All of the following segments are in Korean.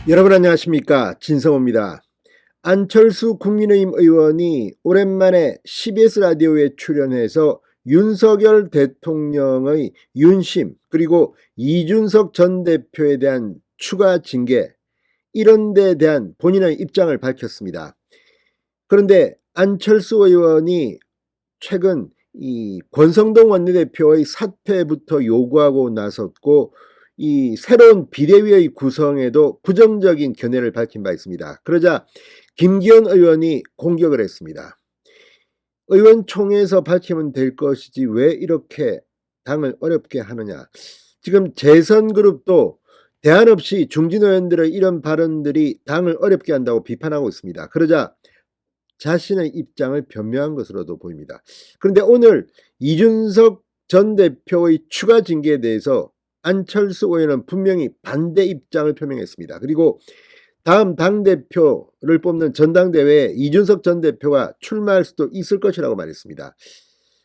여러분 안녕하십니까, 진성호입니다. 안철수 국민의힘 의원이 오랜만에 CBS 라디오에 출연해서 윤석열 대통령의 윤심 그리고 이준석 전 대표에 대한 추가 징계, 이런 데 대한 본인의 입장을 밝혔습니다. 그런데 안철수 의원이 최근 이 권성동 원내대표의 사퇴부터 요구하고 나섰고, 이 새로운 비대위의 구성에도 부정적인 견해를 밝힌 바 있습니다. 그러자 김기현 의원이 공격을 했습니다. 의원총회에서 밝히면 될 것이지 왜 이렇게 당을 어렵게 하느냐. 지금 재선그룹도 대안 없이 중진 의원들의 이런 발언들이 당을 어렵게 한다고 비판하고 있습니다. 그러자 자신의 입장을 변명한 것으로도 보입니다. 그런데 오늘 이준석 전 대표의 추가 징계에 대해서 안철수 의원은 분명히 반대 입장을 표명했습니다. 그리고 다음 당대표를 뽑는 전당대회에 이준석 전 대표가 출마할 수도 있을 것이라고 말했습니다.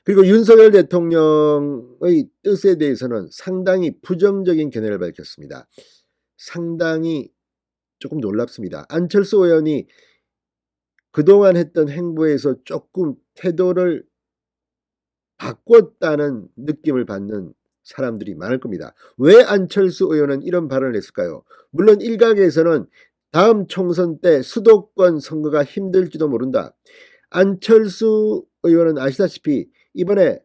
그리고 윤석열 대통령의 뜻에 대해서는 상당히 부정적인 견해를 밝혔습니다. 상당히 조금 놀랍습니다. 안철수 의원이 그동안 했던 행보에서 조금 태도를 바꿨다는 느낌을 받는 사람들이 많을 겁니다. 왜 안철수 의원은 이런 발언을 했을까요? 물론 일각에서는 다음 총선 때 수도권 선거가 힘들지도 모른다. 안철수 의원은 아시다시피 이번에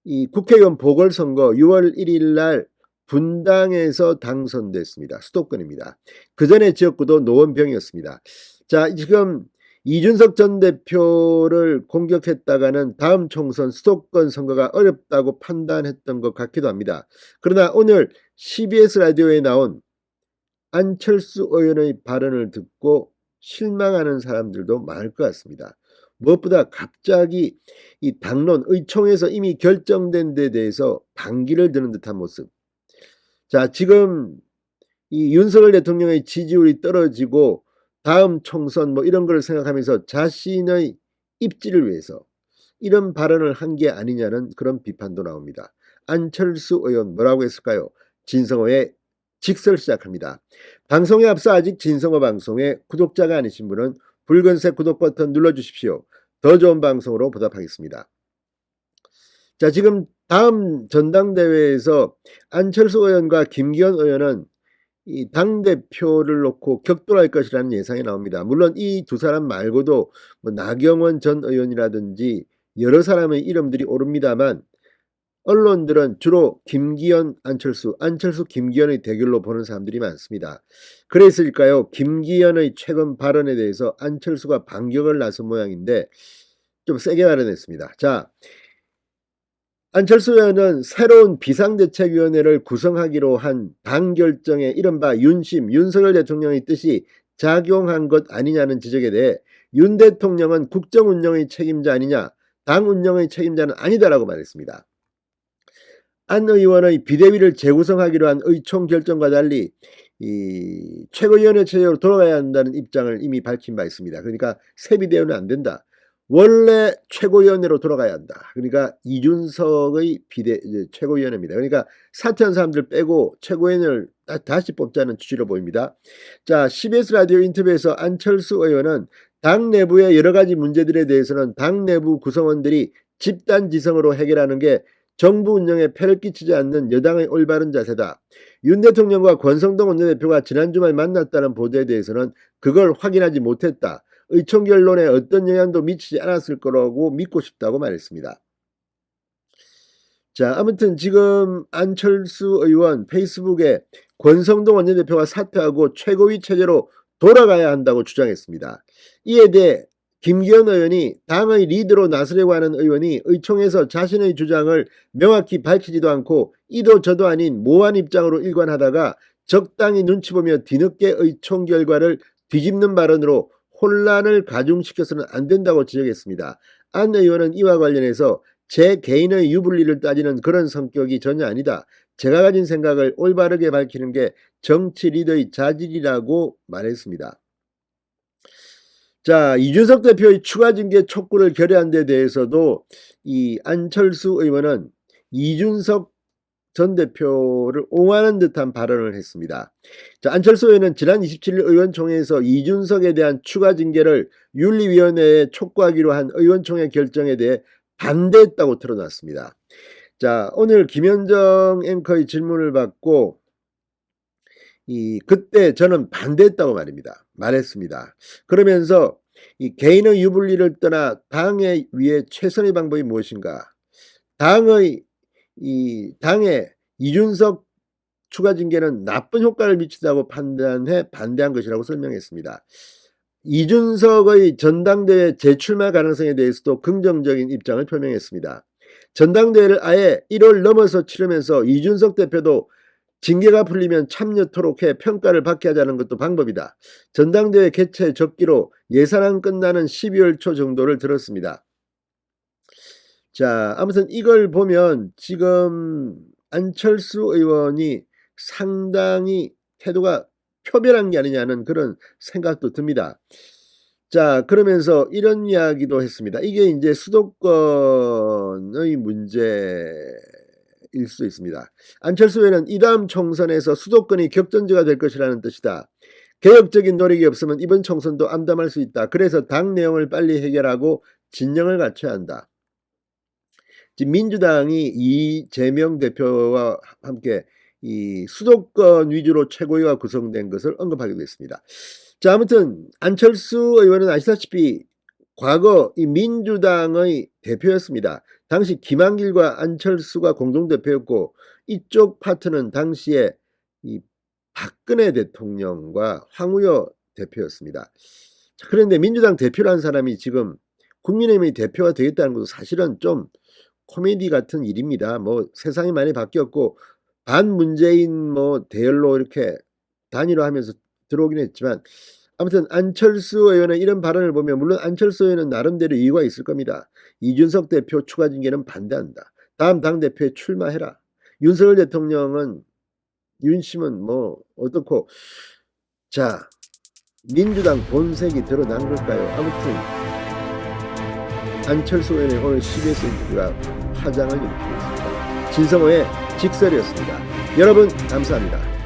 이 국회의원 보궐선거 6월 1일 날 분당에서 당선됐습니다. 수도권입니다. 그 전에 지역구도 노원병이었습니다. 자, 지금 이준석 전 대표를 공격했다가는 다음 총선 수도권 선거가 어렵다고 판단했던 것 같기도 합니다. 그러나 오늘 CBS 라디오에 나온 안철수 의원의 발언을 듣고 실망하는 사람들도 많을 것 같습니다. 무엇보다 갑자기 이 당론, 의총에서 이미 결정된 데 대해서 반기를 드는 듯한 모습. 자, 지금 이 윤석열 대통령의 지지율이 떨어지고 다음 총선 뭐 이런 걸 생각하면서 자신의 입지를 위해서 이런 발언을 한 게 아니냐는 그런 비판도 나옵니다. 안철수 의원 뭐라고 했을까요? 진성호의 직설 시작합니다. 방송에 앞서 아직 진성호 방송에 구독자가 아니신 분은 붉은색 구독 버튼 눌러주십시오. 더 좋은 방송으로 보답하겠습니다. 자, 지금 다음 전당대회에서 안철수 의원과 김기현 의원은 이 당대표를 놓고 격돌할 것이라는 예상이 나옵니다. 물론 이 두 사람 말고도 뭐 나경원 전 의원이라든지 여러 사람의 이름들이 오릅니다만, 언론들은 주로 김기현, 안철수, 김기현의 대결로 보는 사람들이 많습니다. 그랬을까요? 김기현의 최근 발언에 대해서 안철수가 반격을 나선 모양인데 좀 세게 발언했습니다. 자, 안철수 의원은 새로운 비상대책위원회를 구성하기로 한 당 결정에 이른바 윤심, 윤석열 대통령의 뜻이 작용한 것 아니냐는 지적에 대해 윤 대통령은 국정 운영의 책임자 아니냐, 당 운영의 책임자는 아니다라고 말했습니다. 안 의원의 비대위를 재구성하기로 한 의총 결정과 달리 이 최고위원회 체제로 돌아가야 한다는 입장을 이미 밝힌 바 있습니다. 그러니까 새 비대위는 안 된다. 원래 최고위원회로 돌아가야 한다. 그러니까 이준석의 최고위원회입니다. 그러니까 사퇴한 사람들 빼고 최고위원을 다시 뽑자는 취지로 보입니다. 자, CBS 라디오 인터뷰에서 안철수 의원은 당 내부의 여러 가지 문제들에 대해서는 당 내부 구성원들이 집단지성으로 해결하는 게 정부 운영에 폐를 끼치지 않는 여당의 올바른 자세다. 윤 대통령과 권성동 원내대표가 지난 주말 만났다는 보도에 대해서는 그걸 확인하지 못했다. 의총 결론에 어떤 영향도 미치지 않았을 거라고 믿고 싶다고 말했습니다. 자, 아무튼 지금 안철수 의원 페이스북에 권성동 원내대표가 사퇴하고 최고위 체제로 돌아가야 한다고 주장했습니다. 이에 대해 김기현 의원이 당의 리더로 나서려고 하는 의원이 의총에서 자신의 주장을 명확히 밝히지도 않고 이도 저도 아닌 모호한 입장으로 일관하다가 적당히 눈치 보며 뒤늦게 의총 결과를 뒤집는 발언으로 혼란을 가중시켜서는 안 된다고 지적했습니다. 안 의원은 이와 관련해서 제 개인의 유불리를 따지는 그런 성격이 전혀 아니다. 제가 가진 생각을 올바르게 밝히는 게 정치 리더의 자질이라고 말했습니다. 자, 이준석 대표의 추가 징계 촉구를 결의한 데 대해서도 이 안철수 의원은 이준석 전 대표를 옹호하는 듯한 발언을 했습니다. 자, 안철수 의원은 지난 27일 의원총회에서 이준석에 대한 추가 징계를 윤리위원회에 촉구하기로 한 의원총회 결정에 대해 반대했다고 드러났습니다. 자, 오늘 김현정 앵커의 질문을 받고 그때 저는 반대했다고 말했습니다. 그러면서 이 개인의 유불리를 떠나 당의 위해 최선의 방법이 무엇인가? 당에 이준석 추가 징계는 나쁜 효과를 미친다고 판단해 반대한 것이라고 설명했습니다. 이준석의 전당대회 재출마 가능성에 대해서도 긍정적인 입장을 표명했습니다. 전당대회를 아예 1월 넘어서 치르면서 이준석 대표도 징계가 풀리면 참여토록 해 평가를 받게 하자는 것도 방법이다. 전당대회 개최 적기로 예산안 끝나는 12월 초 정도를 들었습니다. 자, 아무튼 이걸 보면 지금 안철수 의원이 상당히 태도가 표별한 게 아니냐는 그런 생각도 듭니다. 자, 그러면서 이런 이야기도 했습니다. 이게 이제 수도권의 문제일 수도 있습니다. 안철수 의원은 이 다음 총선에서 수도권이 격전지가 될 것이라는 뜻이다. 개혁적인 노력이 없으면 이번 총선도 암담할 수 있다. 그래서 당 내용을 빨리 해결하고 진영을 갖춰야 한다. 지금 민주당이 이재명 대표와 함께 이 수도권 위주로 최고위가 구성된 것을 언급하기도 했습니다. 자, 아무튼 안철수 의원은 아시다시피 과거 이 민주당의 대표였습니다. 당시 김한길과 안철수가 공동대표였고 이쪽 파트는 당시에 이 박근혜 대통령과 황우여 대표였습니다. 자, 그런데 민주당 대표라는 사람이 지금 국민의힘의 대표가 되겠다는 것도 사실은 좀 코미디 같은 일입니다. 뭐 세상이 많이 바뀌었고 반문재인 대열로 이렇게 단일화하면서 들어오긴 했지만 아무튼 안철수 의원의 이런 발언을 보면 물론 안철수 의원은 나름대로 이유가 있을 겁니다. 이준석 대표 추가 징계는 반대한다. 다음 당대표에 출마해라. 윤석열 대통령은 윤심은 어떻고 자 민주당 본색이 드러난 걸까요? 아무튼 안철수 의원의 오늘 CBS 인터뷰가 화장을 일으키고 있습니다. 진성호의 직설이었습니다. 여러분 감사합니다.